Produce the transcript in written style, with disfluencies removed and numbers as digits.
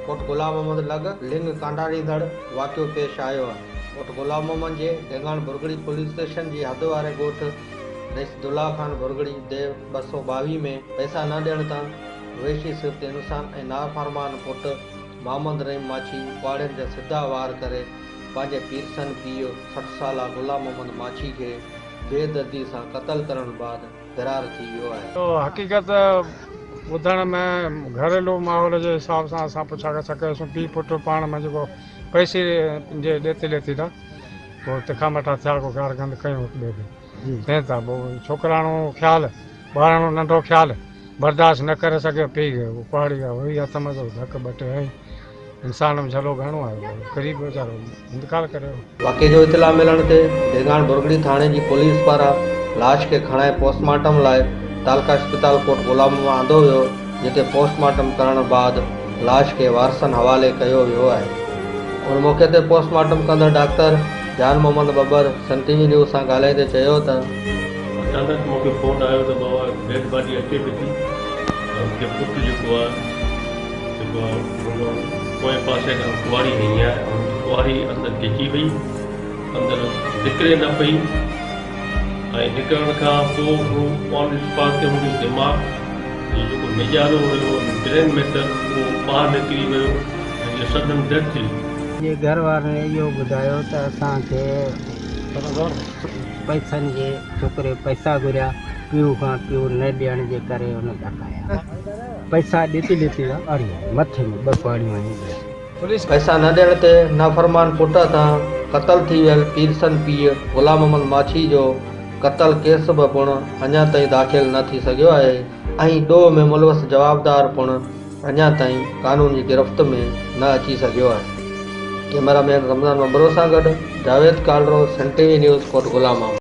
कोट गुलाम मोहम्मद लग लिंग कांडारींदड़ वाक़ियो पेश आयो आहे। कोट गुलाम मोहम्मद जे ढेंगाण बुरगड़ी पुलिस स्टेशन जी हद वारे ॻोठ रईसदुल्ला खान बुरगड़ी देव 222 में पैसा न ॾियण तां वेशी सिफ़त इंसान ऐं नाफ़रमान पुट मोहम्मद रहीम माछी कुआड़ियुनि जा सिधा वार करे पंहिंजे पीरसन पीउ 60 साला गुलाम मोहम्मद माछी खे बेदर्दी सां क़तल करण बाद फ़रार थी वियो आहे। तो हक़ीक़त ॿुधण में घरेलू माहौल जे हिसाब सां असां पुछा करे सघूं पीउ पुटु पाण में जेको पैसे जे ॾेती लेती था पोइ तिखा मथा थिया को गार गंद कयूं ॿिए खे थियनि था पोइ छोकिराणो ख़्यालु ॿाराणो नंढो ख़्यालु बर्दाश्त न करे सघे पीउ कुआड़ी आहे वही हथ में धक ॿ टे हई इंसान में झलो घणो आहे ग़रीब वीचारो इंतकाल करे। वाक़े जो इतला मिलण ते ढेंगाण बुरगड़ी थाणे जी पुलिस पारां लाश खे खणाए पोस्टमार्टम लाइ तालका अस्पताल कोट गुलाम में आंदो वियो, जिते पोस्टमार्टम करण बाद लाश खे वारसनि हवाले कयो वियो आहे। उन मौक़े ते पोस्टमार्टम कंदड़ डॉक्टर जान Mohammad Babbar Sun TV news सां ॻाल्हाईंदे चयो त अचानक मूंखे फ़ोन आयो त बाबा डेड बॉडी अचे पई थी उनखे पुटु जेको आहे पोइ पासे खां कुआड़ी ॾिनी आहे कुआड़ी अंदरि खिची वई अंदरि निकिरे न पई ऐं निकिरण खां पोइ हू ऑन स्पॉट ते हुनजो दिमाग़ जेको मिजाज़ो हुयो ब्रेन मैटर उहो ॿाहिरि निकिरी वियो ऐं सडन डेथ थी जे घर वारनि इहो ॿुधायो त असांखे पैसनि जे छोकिरे पैसा घुरिया पीउ खां पीउ न ॾियण जे करे हुन ॾकाया पैसा ॾेती मथे में 2 कुआड़ियूं पैसा न ॾियण ते नाफ़रमान पुट तां क़तल थी वियल पीरसन पीउ गुलाम मोहम्मद माछी जो क़तल केस बि पिणु अञा ताईं दाख़िल न थी सघियो आहे ऐं ॾोह में मुलवस जवाबदार पिणु अञा ताईं कानून जी गिरफ़्त में न अची सघियो आहे। कैमरामैन रमज़ान मंबरो सां गॾु जावेद कालरो सन टीवी न्यूज़ कोट गुलाम।